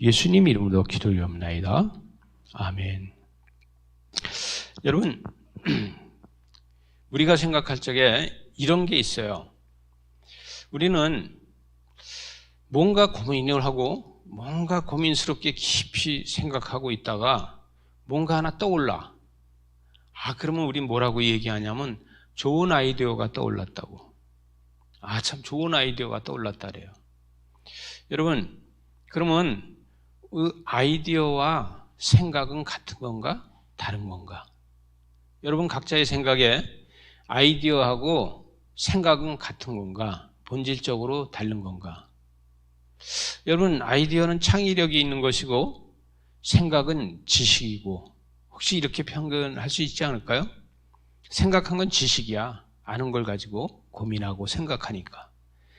예수님 이름으로 기도드리옵나이다. 아멘. 여러분, 우리가 생각할 적에 이런 게 있어요. 우리는 뭔가 고민을 하고 뭔가 고민스럽게 깊이 생각하고 있다가 뭔가 하나 떠올라. 그러면 우린 뭐라고 얘기하냐면 좋은 아이디어가 떠올랐다고. 참 좋은 아이디어가 떠올랐다래요. 여러분, 그러면 아이디어와 생각은 같은 건가? 다른 건가? 여러분 각자의 생각에 아이디어하고 생각은 같은 건가? 본질적으로 다른 건가? 여러분, 아이디어는 창의력이 있는 것이고 생각은 지식이고, 혹시 이렇게 평균할 수 있지 않을까요? 생각한 건 지식이야. 아는 걸 가지고 고민하고 생각하니까.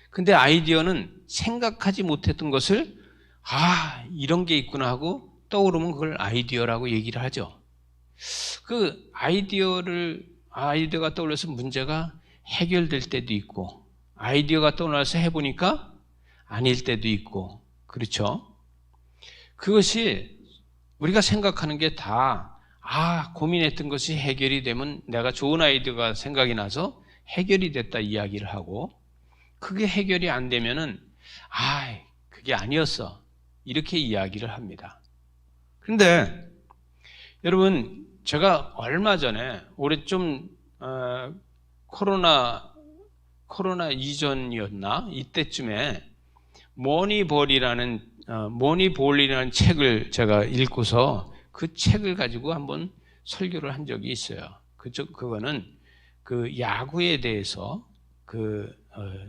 근데 아이디어는 생각하지 못했던 것을 이런 게 있구나 하고 떠오르면 그걸 아이디어라고 얘기를 하죠. 그 아이디어가 떠올라서 문제가 해결될 때도 있고, 아이디어가 떠올라서 해보니까 아닐 때도 있고, 그렇죠? 그것이 우리가 생각하는 게 다 고민했던 것이 해결이 되면 내가 좋은 아이디어가 생각이 나서 해결이 됐다 이야기를 하고, 그게 해결이 안 되면은 그게 아니었어 이렇게 이야기를 합니다. 그런데 여러분, 제가 얼마 전에 올해 좀 코로나 이전이었나 이때쯤에 머니볼이라는 책을 제가 읽고서 그 책을 가지고 한번 설교를 한 적이 있어요. 그거는 그 야구에 대해서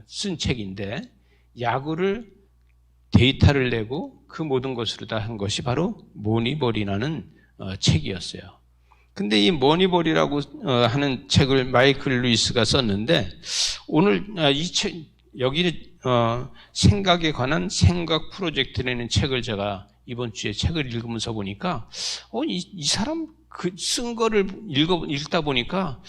쓴 책인데, 야구를 데이터를 내고 그 모든 것으로 다 한 것이 바로 머니볼이라는 책이었어요. 근데 이 머니볼이라고 하는 책을 마이클 루이스가 썼는데, 오늘 이 책 여기 생각에 관한 생각 프로젝트라는 책을 제가 이번 주에 책을 읽으면서 보니까 이 사람 쓴 거를 읽다 보니까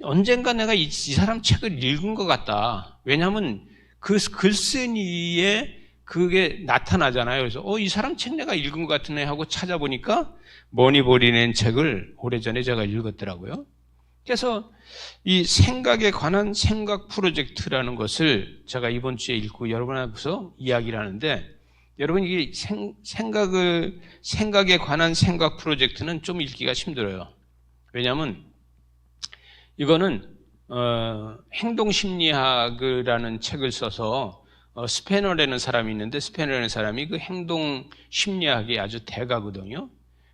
언젠가 내가 이 사람 책을 읽은 것 같다. 왜냐하면 그 글쓴이에 그게 나타나잖아요. 그래서 이 사람 책 내가 읽은 것 같으네 하고 찾아보니까 머니볼이라는 책을 오래전에 제가 읽었더라고요. 그래서 이 생각에 관한 생각 프로젝트라는 것을 제가 이번 주에 읽고 여러분하고서 이야기를 하는데, 여러분, 이게 생각에 관한 생각 프로젝트는 좀 읽기가 힘들어요. 왜냐하면 이거는 행동심리학이라는 책을 써서 스페너라는 사람이 있는데, 스페너라는 사람이 그 행동심리학의 아주 대가거든요.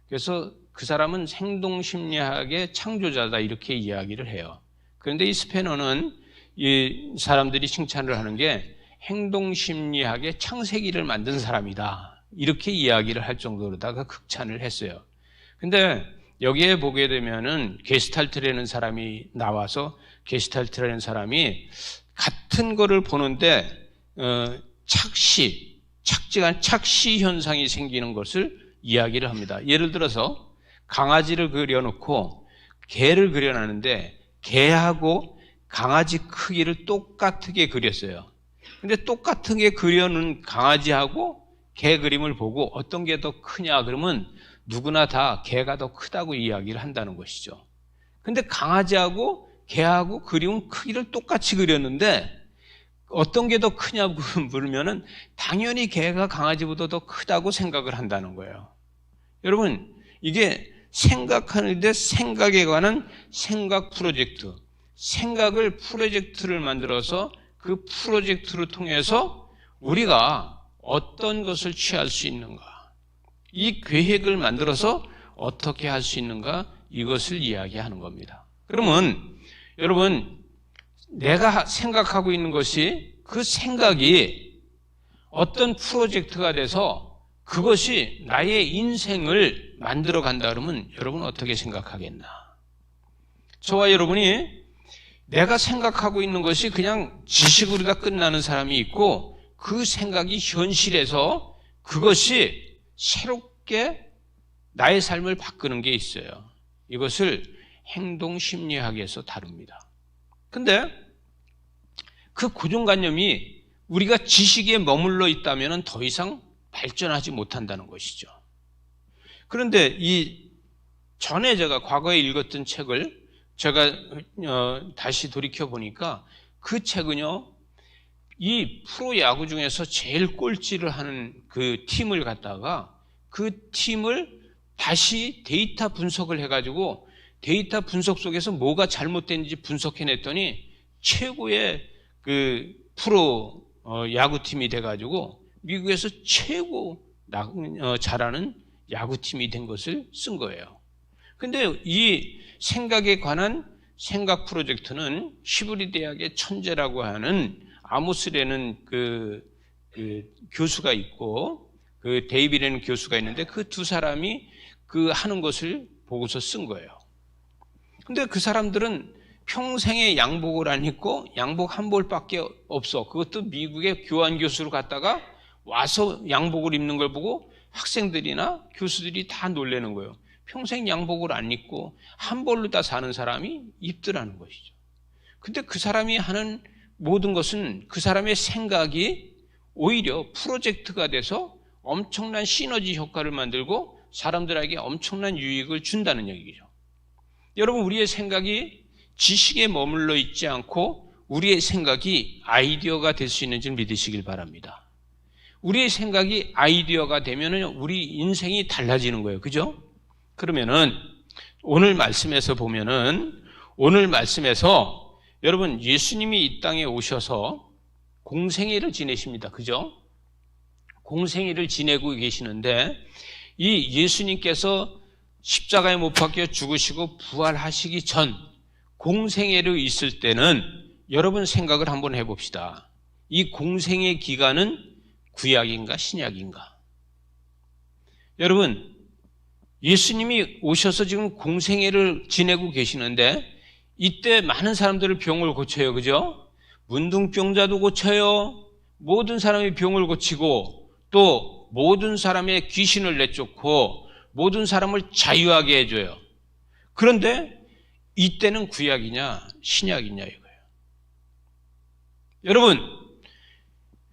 그래서 그 사람은 행동심리학의 창조자다 이렇게 이야기를 해요. 그런데 이 스페너는 이 사람들이 칭찬을 하는 게 행동심리학의 창세기를 만든 사람이다 이렇게 이야기를 할 정도로다가 극찬을 했어요. 근데 여기에 보게 되면은 게스탈트라는 사람이 나와서, 게스탈트라는 사람이 같은 거를 보는데 착시 현상이 생기는 것을 이야기를 합니다. 예를 들어서 강아지를 그려놓고 개를 그려놨는데 개하고 강아지 크기를 똑같게 그렸어요. 근데 똑같게 그려놓은 강아지하고 개 그림을 보고 어떤 게 더 크냐 그러면 누구나 다 개가 더 크다고 이야기를 한다는 것이죠. 근데 강아지하고 개하고 그림 크기를 똑같이 그렸는데 어떤 게 더 크냐고 물으면은 당연히 개가 강아지보다 더 크다고 생각을 한다는 거예요. 여러분, 이게 생각하는데 생각에 관한 생각 프로젝트, 생각을 프로젝트를 만들어서 그 프로젝트를 통해서 우리가 어떤 것을 취할 수 있는가, 이 계획을 만들어서 어떻게 할 수 있는가, 이것을 이야기하는 겁니다. 그러면 여러분, 내가 생각하고 있는 것이, 그 생각이 어떤 프로젝트가 돼서 그것이 나의 인생을 만들어 간다 그러면 여러분 어떻게 생각하겠나? 저와 여러분이 내가 생각하고 있는 것이 그냥 지식으로 다 끝나는 사람이 있고, 그 생각이 현실에서 그것이 새롭게 나의 삶을 바꾸는 게 있어요. 이것을 행동심리학에서 다룹니다. 근데 그 고정관념이 우리가 지식에 머물러 있다면 더 이상 발전하지 못한다는 것이죠. 그런데 이 전에 제가 과거에 읽었던 책을 제가 다시 돌이켜 보니까 그 책은요, 이 프로야구 중에서 제일 꼴찌를 하는 그 팀을 갖다가 그 팀을 다시 데이터 분석을 해가지고 데이터 분석 속에서 뭐가 잘못됐는지 분석해냈더니 최고의 그 프로 야구팀이 돼가지고 미국에서 최고 잘하는 야구팀이 된 것을 쓴 거예요. 근데 이 생각에 관한 생각 프로젝트는 히브리 대학의 천재라고 하는 아모스라는 그 교수가 있고 그 데이비라는 교수가 있는데 그 두 사람이 그 하는 것을 보고서 쓴 거예요. 근데 그 사람들은 평생에 양복을 안 입고 양복 한 벌밖에 없어. 그것도 미국의 교환 교수로 갔다가 와서 양복을 입는 걸 보고 학생들이나 교수들이 다 놀라는 거예요. 평생 양복을 안 입고 한 벌로 다 사는 사람이 입더라는 것이죠. 근데 그 사람이 하는 모든 것은 그 사람의 생각이 오히려 프로젝트가 돼서 엄청난 시너지 효과를 만들고 사람들에게 엄청난 유익을 준다는 얘기죠. 여러분, 우리의 생각이 지식에 머물러 있지 않고 우리의 생각이 아이디어가 될 수 있는지 믿으시길 바랍니다. 우리의 생각이 아이디어가 되면 우리 인생이 달라지는 거예요. 그죠? 그러면은 오늘 말씀에서 보면은 오늘 말씀에서 여러분 예수님이 이 땅에 오셔서 공생애를 지내십니다. 그죠? 공생애를 지내고 계시는데 이 예수님께서 십자가에 못 박혀 죽으시고 부활하시기 전 공생애로 있을 때는 여러분 생각을 한번 해봅시다. 이 공생애 기간은 구약인가 신약인가? 여러분 예수님이 오셔서 지금 공생애를 지내고 계시는데 이때 많은 사람들을 병을 고쳐요. 그죠? 문둥병자도 고쳐요. 모든 사람이 병을 고치고 또 모든 사람의 귀신을 내쫓고 모든 사람을 자유하게 해줘요. 그런데 이때는 구약이냐 신약이냐 이거예요. 여러분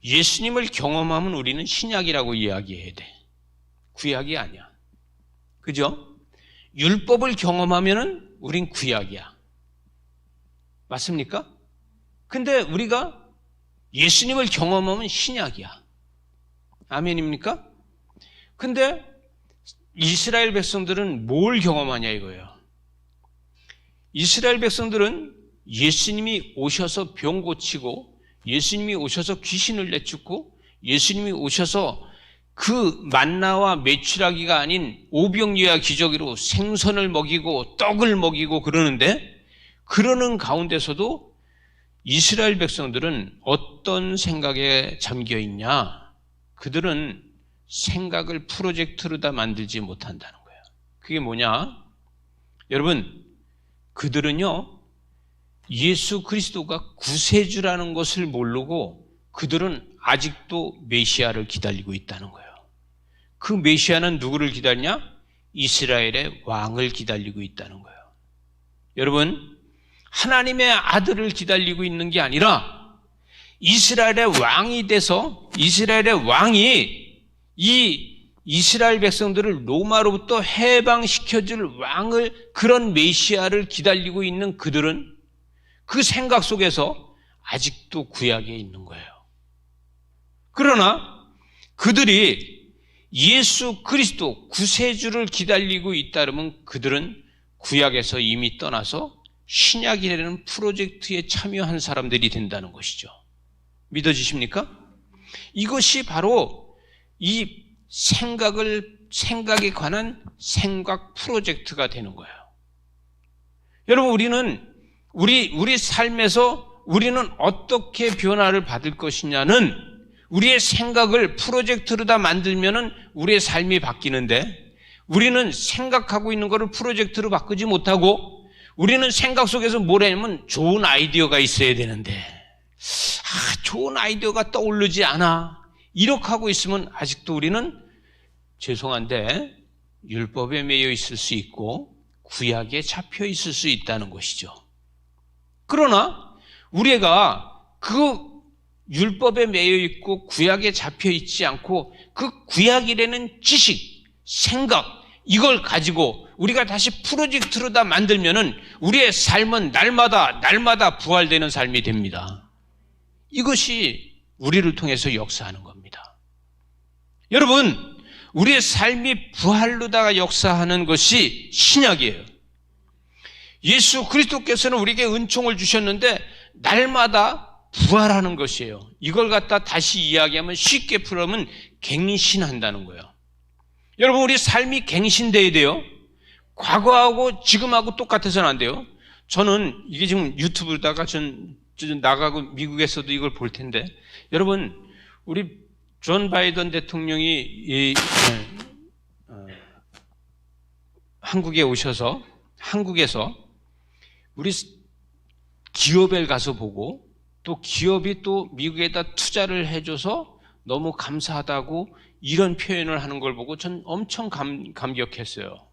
예수님을 경험하면 우리는 신약이라고 이야기해야 돼. 구약이 아니야. 그죠? 율법을 경험하면은 우린 구약이야. 맞습니까? 근데 우리가 예수님을 경험하면 신약이야. 아멘입니까? 근데 이스라엘 백성들은 뭘 경험하냐 이거예요. 이스라엘 백성들은 예수님이 오셔서 병 고치고 예수님이 오셔서 귀신을 내쫓고 예수님이 오셔서 그 만나와 메추라기가 아닌 오병이어 기적으로 생선을 먹이고 떡을 먹이고 그러는데 그러는 가운데서도 이스라엘 백성들은 어떤 생각에 잠겨 있냐? 그들은 생각을 프로젝트로 다 만들지 못한다는 거예요. 그게 뭐냐? 여러분, 그들은요, 예수 그리스도가 구세주라는 것을 모르고 그들은 아직도 메시아를 기다리고 있다는 거예요. 그 메시아는 누구를 기다리냐? 이스라엘의 왕을 기다리고 있다는 거예요. 여러분, 하나님의 아들을 기다리고 있는 게 아니라 이스라엘의 왕이 돼서 이스라엘의 왕이 이 이스라엘 백성들을 로마로부터 해방시켜줄 왕을 그런 메시아를 기다리고 있는 그들은 그 생각 속에서 아직도 구약에 있는 거예요. 그러나 그들이 예수 그리스도 구세주를 기다리고 있다면 그들은 구약에서 이미 떠나서 신약이라는 프로젝트에 참여한 사람들이 된다는 것이죠. 믿어지십니까? 이것이 바로 이 생각에 관한 생각 프로젝트가 되는 거예요. 여러분, 우리 삶에서 우리는 어떻게 변화를 받을 것이냐는 우리의 생각을 프로젝트로 다 만들면은 우리의 삶이 바뀌는데 우리는 생각하고 있는 것을 프로젝트로 바꾸지 못하고 우리는 생각 속에서 뭐라냐면 좋은 아이디어가 있어야 되는데 좋은 아이디어가 떠오르지 않아. 이렇게 하고 있으면 아직도 우리는 죄송한데 율법에 매여 있을 수 있고 구약에 잡혀 있을 수 있다는 것이죠. 그러나 우리가 그 율법에 매여 있고 구약에 잡혀 있지 않고 그 구약이라는 지식, 생각, 이걸 가지고 우리가 다시 프로젝트로 다 만들면은 우리의 삶은 날마다 부활되는 삶이 됩니다. 이것이 우리를 통해서 역사하는 겁니다. 여러분, 우리의 삶이 부활로다가 역사하는 것이 신약이에요. 예수 그리스도께서는 우리에게 은총을 주셨는데 날마다 부활하는 것이에요. 이걸 갖다 다시 이야기하면 쉽게 풀으면 갱신한다는 거예요. 여러분, 우리 삶이 갱신돼야 돼요. 과거하고 지금하고 똑같아서는 안 돼요. 저는 이게 지금 유튜브에다가 전 나가고 미국에서도 이걸 볼 텐데, 여러분, 우리 존 바이든 대통령이 한국에 오셔서 한국에서 우리 기업에 가서 보고 또 기업이 또 미국에다 투자를 해줘서 너무 감사하다고 이런 표현을 하는 걸 보고 전 엄청 감격했어요.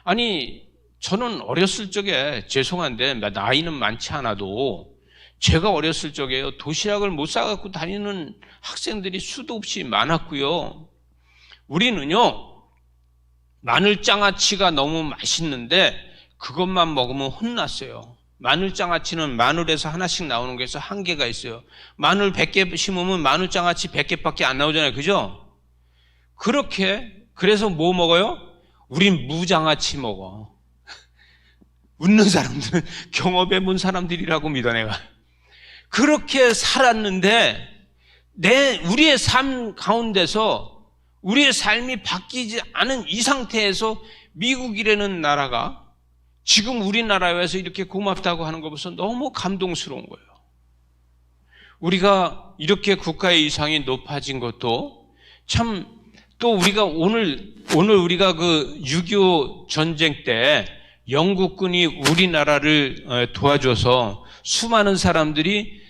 아니, 저는 어렸을 적에, 죄송한데 나이는 많지 않아도 제가 어렸을 적에요, 도시락을 못 싸갖고 다니는 학생들이 수도 없이 많았고요. 우리는요, 마늘장아찌가 너무 맛있는데 그것만 먹으면 혼났어요. 마늘장아찌는 마늘에서 하나씩 나오는 거에서 한계가 있어요. 마늘 100개 심으면 마늘장아찌 100개밖에 안 나오잖아요. 그죠? 그래서 뭐 먹어요? 우린 무장아찌 먹어. 웃는 사람들은 경험해본 사람들이라고 믿어, 내가. 그렇게 살았는데 우리의 삶 가운데서 우리의 삶이 바뀌지 않은 이 상태에서 미국이라는 나라가 지금 우리나라에 와서 이렇게 고맙다고 하는 거 보면서 너무 감동스러운 거예요. 우리가 이렇게 국가의 위상이 높아진 것도 참, 또 우리가 오늘 우리가 그 6.25 전쟁 때 영국군이 우리나라를 도와줘서 수많은 사람들이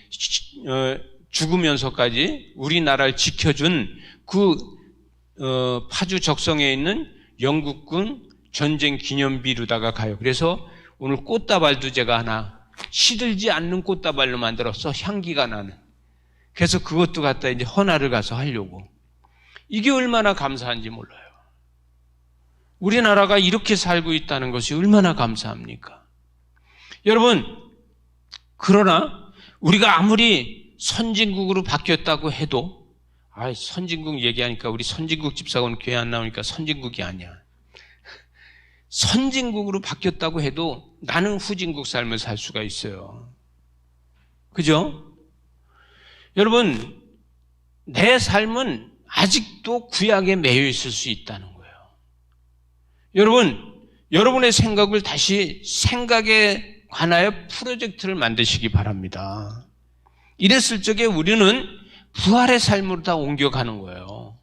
죽으면서까지 우리나라를 지켜준 그 파주 적성에 있는 영국군 전쟁 기념비로다가 가요. 그래서 오늘 꽃다발도 제가 하나 시들지 않는 꽃다발로 만들어서 향기가 나는, 그래서 그것도 갖다 이제 헌화를 가서 하려고. 이게 얼마나 감사한지 몰라요. 우리나라가 이렇게 살고 있다는 것이 얼마나 감사합니까? 여러분, 그러나 우리가 아무리 선진국으로 바뀌었다고 해도, 선진국 얘기하니까 우리 선진국 집사관 교회 안 나오니까 선진국이 아니야. 선진국으로 바뀌었다고 해도 나는 후진국 삶을 살 수가 있어요. 그죠? 여러분, 내 삶은 아직도 구약에 매여 있을 수 있다는 거예요. 여러분의 생각을 다시 생각에 관하여 프로젝트를 만드시기 바랍니다. 이랬을 적에 우리는 부활의 삶으로 다 옮겨가는 거예요.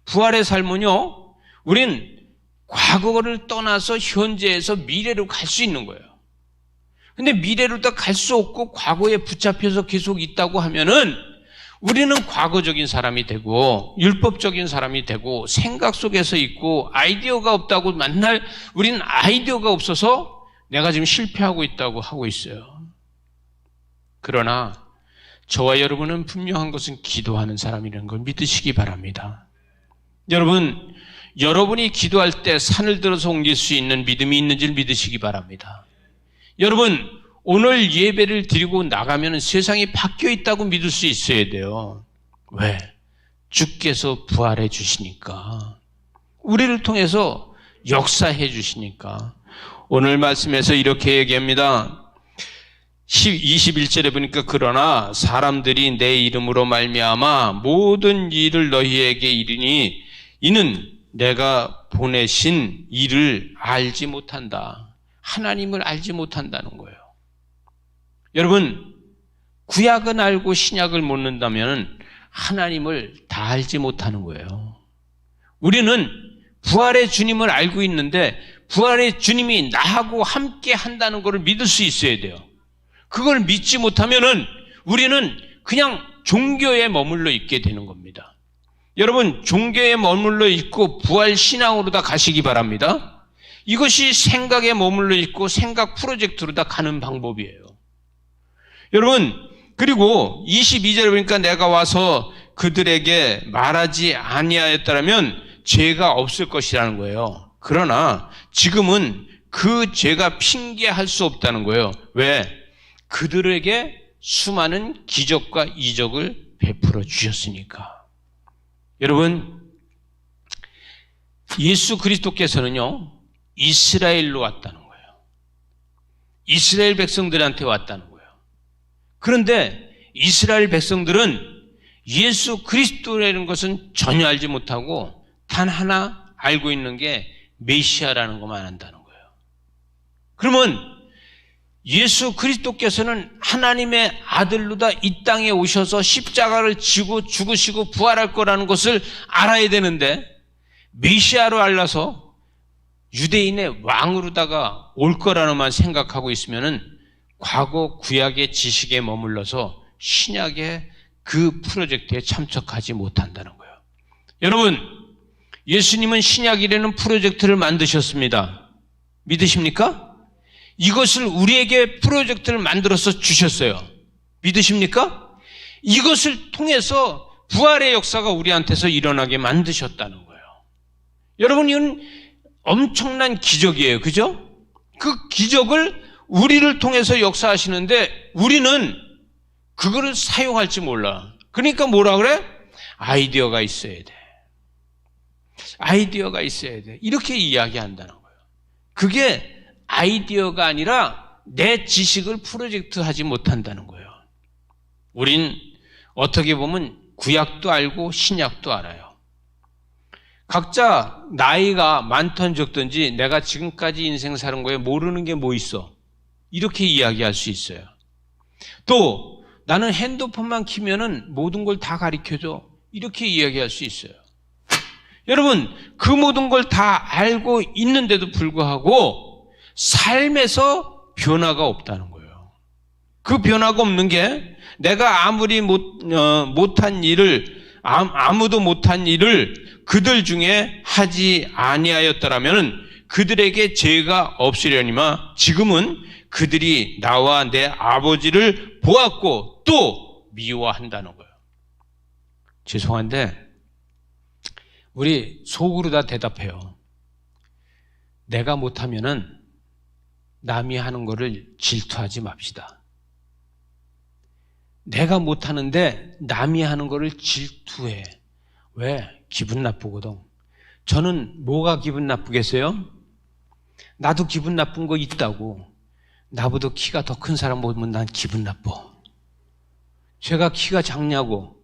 부활의 삶은요, 우린 과거를 떠나서 현재에서 미래로 갈 수 있는 거예요. 근데 미래로 다 갈 수 없고 과거에 붙잡혀서 계속 있다고 하면은 우리는 과거적인 사람이 되고 율법적인 사람이 되고 생각 속에서 있고 아이디어가 없다고 만날, 우리는 아이디어가 없어서 내가 지금 실패하고 있다고 하고 있어요. 그러나 저와 여러분은 분명한 것은 기도하는 사람이라는 걸 믿으시기 바랍니다. 여러분이 기도할 때 산을 들어서 옮길 수 있는 믿음이 있는지를 믿으시기 바랍니다. 여러분, 오늘 예배를 드리고 나가면 세상이 바뀌어 있다고 믿을 수 있어야 돼요. 왜? 주께서 부활해 주시니까. 우리를 통해서 역사해 주시니까. 오늘 말씀에서 이렇게 얘기합니다. 21절에 보니까, 그러나 사람들이 내 이름으로 말미암아 모든 일을 너희에게 이르니 이는 내가 보내신 일을 알지 못한다. 하나님을 알지 못한다는 거예요. 여러분, 구약은 알고 신약을 모른다면 하나님을 다 알지 못하는 거예요. 우리는 부활의 주님을 알고 있는데 부활의 주님이 나하고 함께 한다는 것을 믿을 수 있어야 돼요. 그걸 믿지 못하면은 우리는 그냥 종교에 머물러 있게 되는 겁니다. 여러분, 종교에 머물러 있고 부활 신앙으로 다 가시기 바랍니다. 이것이 생각에 머물러 있고 생각 프로젝트로 다 가는 방법이에요. 여러분, 그리고 22절에 보니까 내가 와서 그들에게 말하지 아니하였다면 죄가 없을 것이라는 거예요. 그러나 지금은 그 죄가 핑계할 수 없다는 거예요. 왜? 그들에게 수많은 기적과 이적을 베풀어 주셨으니까. 여러분, 예수 그리스도께서는요, 이스라엘로 왔다는 거예요. 이스라엘 백성들한테 왔다는 거예요. 그런데 이스라엘 백성들은 예수 그리스도라는 것은 전혀 알지 못하고 단 하나 알고 있는 게 메시아라는 것만 안다는 거예요. 그러면 예수 그리스도께서는 하나님의 아들로다 이 땅에 오셔서 십자가를 지고 죽으시고 부활할 거라는 것을 알아야 되는데 메시아로 알라서 유대인의 왕으로다가 올 거라는만 생각하고 있으면은 과거 구약의 지식에 머물러서 신약의 그 프로젝트에 참석하지 못한다는 거예요. 여러분, 예수님은 신약이라는 프로젝트를 만드셨습니다. 믿으십니까? 이것을 우리에게 프로젝트를 만들어서 주셨어요. 믿으십니까? 이것을 통해서 부활의 역사가 우리한테서 일어나게 만드셨다는 거예요. 여러분, 이건 엄청난 기적이에요. 그죠? 그 기적을 우리를 통해서 역사하시는데 우리는 그거를 사용할지 몰라. 그러니까 뭐라 그래? 아이디어가 있어야 돼. 아이디어가 있어야 돼. 이렇게 이야기한다는 거예요. 그게 아이디어가 아니라 내 지식을 프로젝트 하지 못한다는 거예요. 우린 어떻게 보면 구약도 알고 신약도 알아요. 각자 나이가 많든 적든지 내가 지금까지 인생 사는 거에 모르는 게 뭐 있어? 이렇게 이야기할 수 있어요. 또 나는 핸드폰만 키면은 모든 걸 다 가르쳐줘. 이렇게 이야기할 수 있어요. 여러분, 그 모든 걸 다 알고 있는데도 불구하고 삶에서 변화가 없다는 거예요. 그 변화가 없는 게 내가 아무리 못한 일을, 아무도 못한 일을 그들 중에 하지 아니하였더라면 그들에게 죄가 없으려니와 지금은 그들이 나와 내 아버지를 보았고 또 미워한다는 거예요. 죄송한데 우리 속으로 다 대답해요. 내가 못하면은 남이 하는 거를 질투하지 맙시다. 내가 못하는데 남이 하는 거를 질투해. 왜? 기분 나쁘거든. 저는 뭐가 기분 나쁘겠어요? 나도 기분 나쁜 거 있다고. 나보다 키가 더 큰 사람 보면 난 기분 나빠. 제가 키가 작냐고.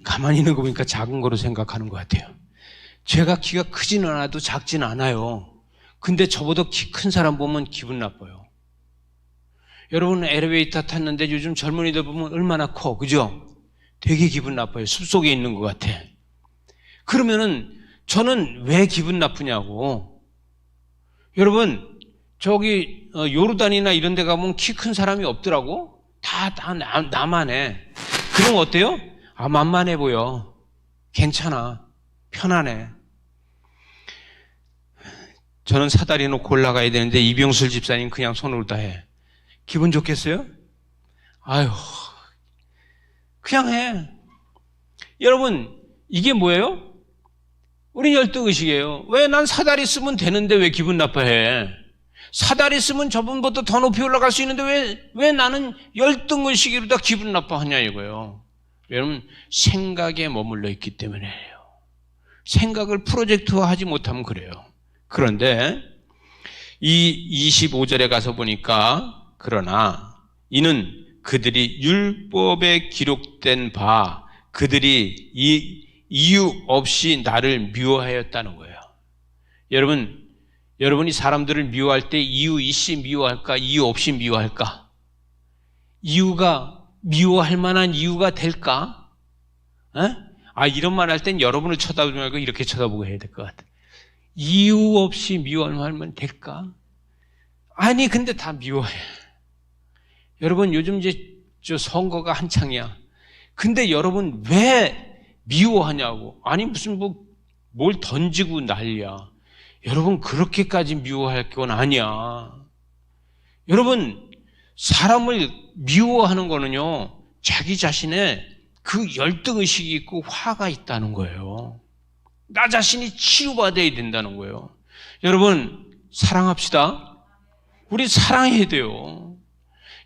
가만히 있는 거 보니까 작은 거로 생각하는 것 같아요. 제가 키가 크지는 않아도 작지는 않아요. 근데 저보다 키 큰 사람 보면 기분 나빠요. 여러분 엘리베이터 탔는데 요즘 젊은이들 보면 얼마나 커, 그죠? 되게 기분 나빠요. 숲속에 있는 것 같아. 그러면은 저는 왜 기분 나쁘냐고. 여러분 저기 요르단이나 이런 데 가면 키 큰 사람이 없더라고. 다 나만 해. 그럼 어때요? 만만해 보여. 괜찮아. 편안해. 저는 사다리 놓고 올라가야 되는데 이병술 집사님 그냥 손으로 다 해. 기분 좋겠어요? 아유, 그냥 해. 여러분, 이게 뭐예요? 우리 열등의식이에요. 왜 난 사다리 쓰면 되는데 왜 기분 나빠해? 사다리 쓰면 저분보다 더 높이 올라갈 수 있는데 왜 나는 열등의식으로 다 기분 나빠하냐 이거예요. 여러분, 생각에 머물러 있기 때문에요. 생각을 프로젝트화하지 못하면 그래요. 그런데 이 25절에 가서 보니까 그러나 이는 그들이 율법에 기록된 바 그들이 이 이유 없이 나를 미워하였다는 거예요. 여러분이 사람들을 미워할 때 이유 있이 미워할까? 이유 없이 미워할까? 이유가 미워할 만한 이유가 될까? 이런 말 할 땐 여러분을 쳐다보지 말고 이렇게 쳐다보고 해야 될 것 같아. 이유 없이 미워하면 될까? 아니, 근데 다 미워해. 여러분, 요즘 저 선거가 한창이야. 근데 여러분, 왜 미워하냐고. 아니, 무슨 뭘 던지고 난리야. 여러분, 그렇게까지 미워할 건 아니야. 여러분, 사람을 미워하는 거는요, 자기 자신의 그 열등의식이 있고 화가 있다는 거예요. 나 자신이 치유받아야 된다는 거예요. 여러분, 사랑합시다. 우리 사랑해야 돼요.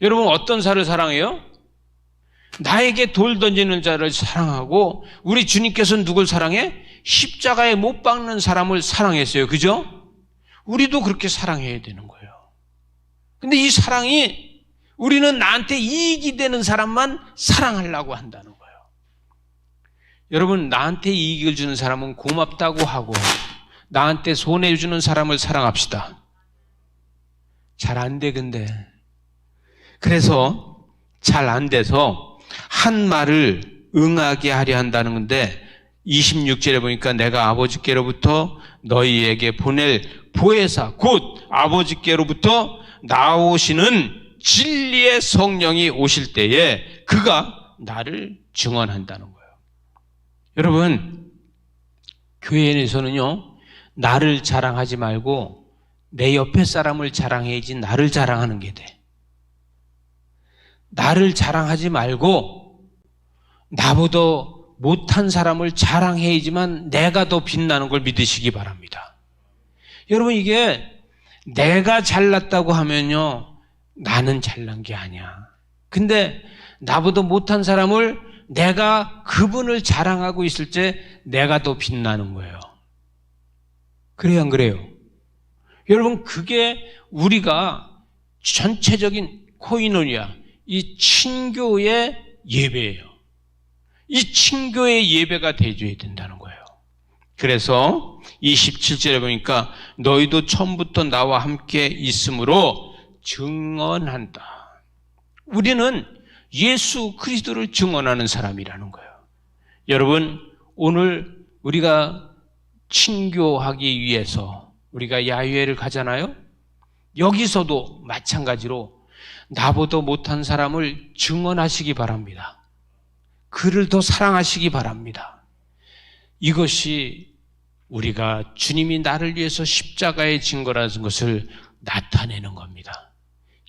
여러분, 어떤 자를 사랑해요? 나에게 돌 던지는 자를 사랑하고, 우리 주님께서는 누굴 사랑해? 십자가에 못 박는 사람을 사랑했어요. 그죠? 우리도 그렇게 사랑해야 되는 거예요. 근데 이 사랑이 우리는 나한테 이익이 되는 사람만 사랑하려고 한다는 거예요. 여러분, 나한테 이익을 주는 사람은 고맙다고 하고 나한테 손해주는 사람을 사랑합시다. 잘 안 돼, 근데. 그래서 잘 안 돼서 한 말을 응하게 하려 한다는 건데 26절에 보니까 내가 아버지께로부터 너희에게 보낼 보혜사 곧 아버지께로부터 나오시는 진리의 성령이 오실 때에 그가 나를 증언한다는 거예요. 여러분, 교회에서는요, 나를 자랑하지 말고 내 옆에 사람을 자랑해야지 나를 자랑하는 게 돼. 나를 자랑하지 말고 나보다 못한 사람을 자랑해야지만 내가 더 빛나는 걸 믿으시기 바랍니다. 여러분, 이게 내가 잘났다고 하면요, 나는 잘난 게 아니야. 근데 나보다 못한 사람을 내가 그분을 자랑하고 있을 때 내가 더 빛나는 거예요. 그래요, 안 그래요? 여러분, 그게 우리가 전체적인 코이노니아, 이 친교의 예배예요. 이 친교의 예배가 되어야 된다는 거예요. 그래서 27절에 보니까 너희도 처음부터 나와 함께 있으므로 증언한다. 우리는 예수 그리스도를 증언하는 사람이라는 거예요. 여러분, 오늘 우리가 친교하기 위해서 우리가 야유회를 가잖아요. 여기서도 마찬가지로 나보다 못한 사람을 증언하시기 바랍니다. 그를 더 사랑하시기 바랍니다. 이것이 우리가 주님이 나를 위해서 십자가에 진 거라는 것을 나타내는 겁니다.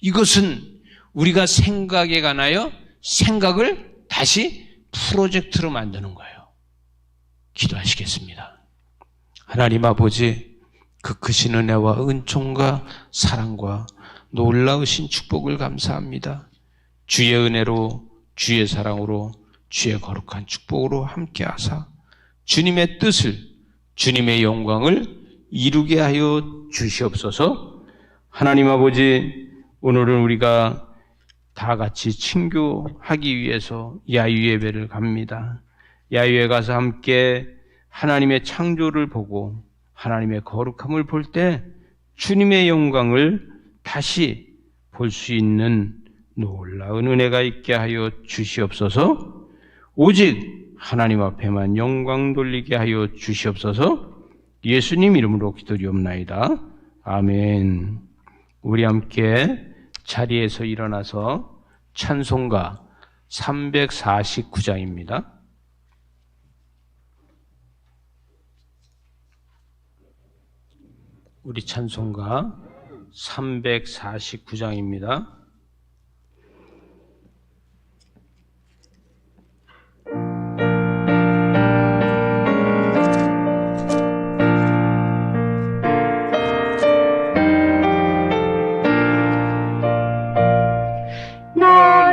이것은 우리가 생각에 관하여 생각을 다시 프로젝트로 만드는 거예요. 기도하시겠습니다. 하나님 아버지, 그 크신 은혜와 은총과 사랑과 놀라우신 축복을 감사합니다. 주의 은혜로, 주의 사랑으로, 주의 거룩한 축복으로 함께 하사 주님의 뜻을, 주님의 영광을 이루게 하여 주시옵소서. 하나님 아버지, 오늘은 우리가 다 같이 친교하기 위해서 야유예배를 갑니다. 야유에 가서 함께 하나님의 창조를 보고 하나님의 거룩함을 볼 때 주님의 영광을 다시 볼 수 있는 놀라운 은혜가 있게 하여 주시옵소서. 오직 하나님 앞에만 영광 돌리게 하여 주시옵소서. 예수님 이름으로 기도리옵나이다. 아멘. 우리 함께 자리에서 일어나서 찬송가 349장입니다. 우리 찬송가 349장입니다.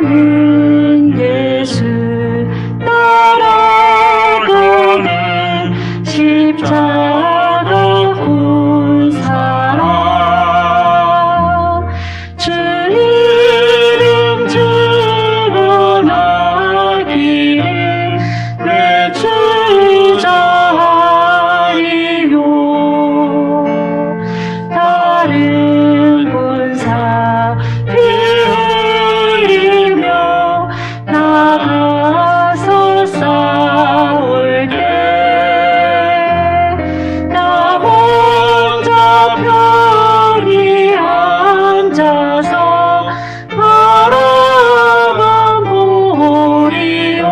나는 예수 따라가는 십자가 군사라 주 이름 증언하기를 내 주자이요 다른 군사 피 흘리며 나가서 싸울게 나 혼자 편히 앉아서 바라만 보리요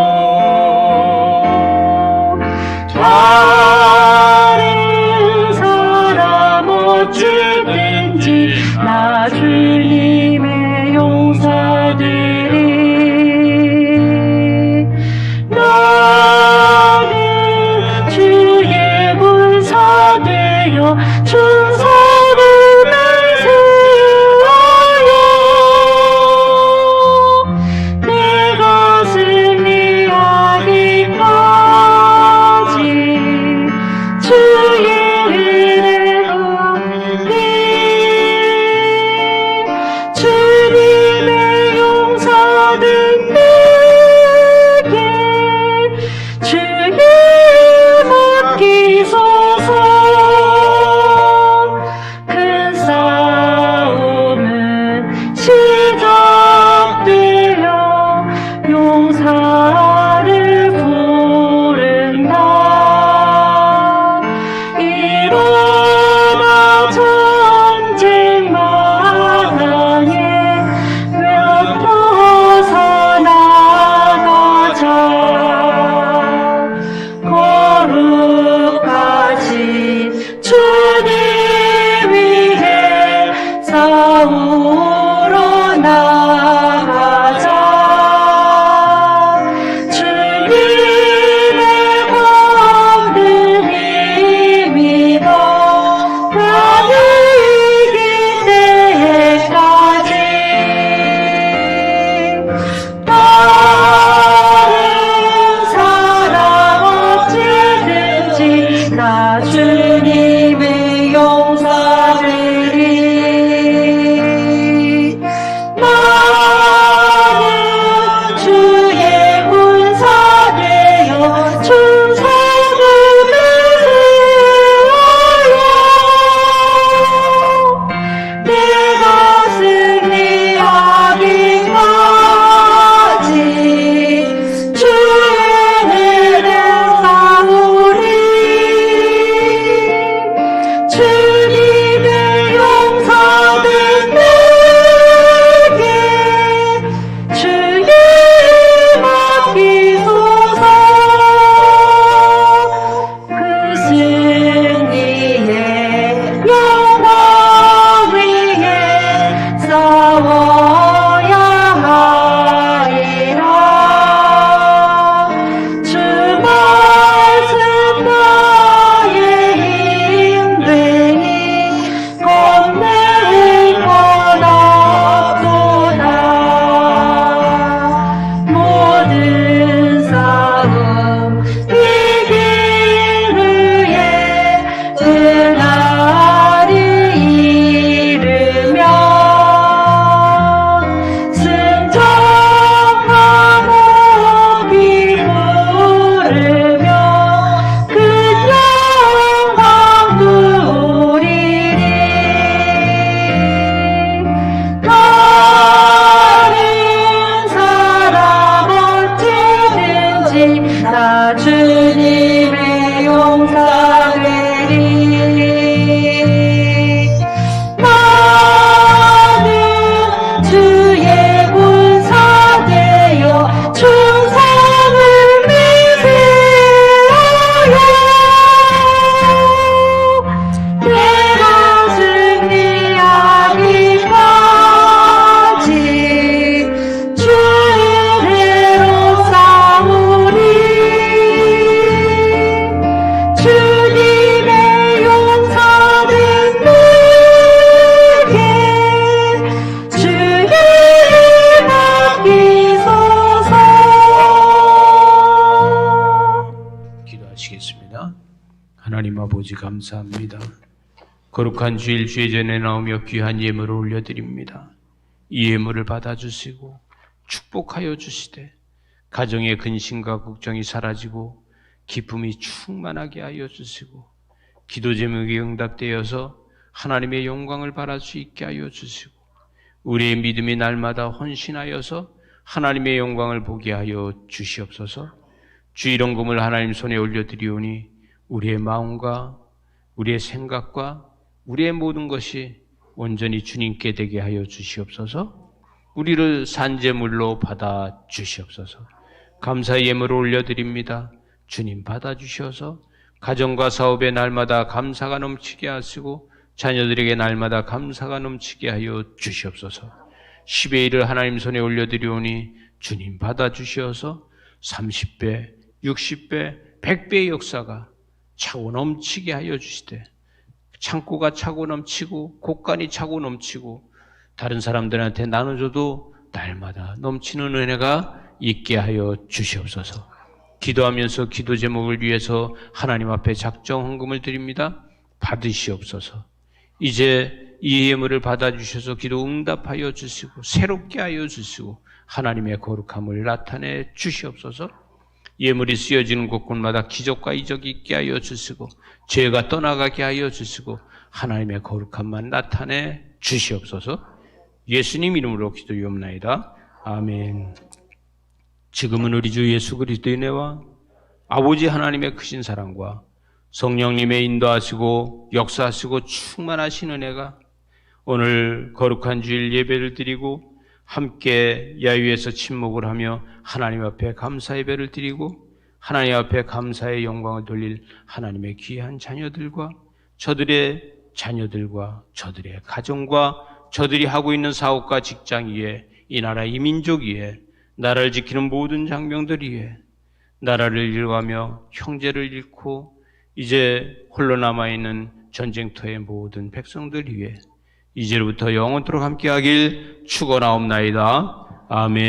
다른 사람 어찌든지 나 주님의 용사 기도하시겠습니다. 하나님 아버지 감사합니다. 거룩한 주일 주의 전에 나오며 귀한 예물을 올려드립니다. 이 예물을 받아주시고 축복하여 주시되 가정의 근심과 걱정이 사라지고 기쁨이 충만하게 하여 주시고 기도 제목이 응답되어서 하나님의 영광을 바랄 수 있게 하여 주시고 우리의 믿음이 날마다 헌신하여서 하나님의 영광을 보게 하여 주시옵소서. 주일원금을 하나님 손에 올려드리오니 우리의 마음과 우리의 생각과 우리의 모든 것이 온전히 주님께 되게 하여 주시옵소서. 우리를 산제물로 받아 주시옵소서. 감사의 예물을 올려드립니다. 주님 받아주셔서 가정과 사업에 날마다 감사가 넘치게 하시고 자녀들에게 날마다 감사가 넘치게 하여 주시옵소서. 10의 1을 하나님 손에 올려드리오니 주님 받아주셔서 30배, 60배, 100배의 역사가 차고 넘치게 하여 주시되 창고가 차고 넘치고 곳간이 차고 넘치고 다른 사람들한테 나눠줘도 날마다 넘치는 은혜가 있게 하여 주시옵소서. 기도하면서 기도 제목을 위해서 하나님 앞에 작정 헌금을 드립니다. 받으시옵소서. 이제 이 예물을 받아주셔서 기도 응답하여 주시고 새롭게 하여 주시고 하나님의 거룩함을 나타내 주시옵소서. 예물이 쓰여지는 곳곳마다 기적과 이적이 있게 하여 주시고 죄가 떠나가게 하여 주시고 하나님의 거룩함만 나타내 주시옵소서. 예수님 이름으로 기도하옵나이다. 아멘. 지금은 우리 주 예수 그리스도의 은혜와 아버지 하나님의 크신 사랑과 성령님의 인도하시고 역사하시고 충만하신 은혜가 오늘 거룩한 주일 예배를 드리고 함께 야유에서 침묵을 하며 하나님 앞에 감사 예배를 드리고 하나님 앞에 감사의 영광을 돌릴 하나님의 귀한 자녀들과 저들의 자녀들과 저들의 가정과 저들이 하고 있는 사업과 직장 위에 이 나라 이 민족 위에 나라를 지키는 모든 장병들 위에 나라를 잃어가며 형제를 잃고 이제 홀로 남아있는 전쟁터의 모든 백성들 위에 이제부터 영원토록 함께하길 축원하옵나이다. 아멘.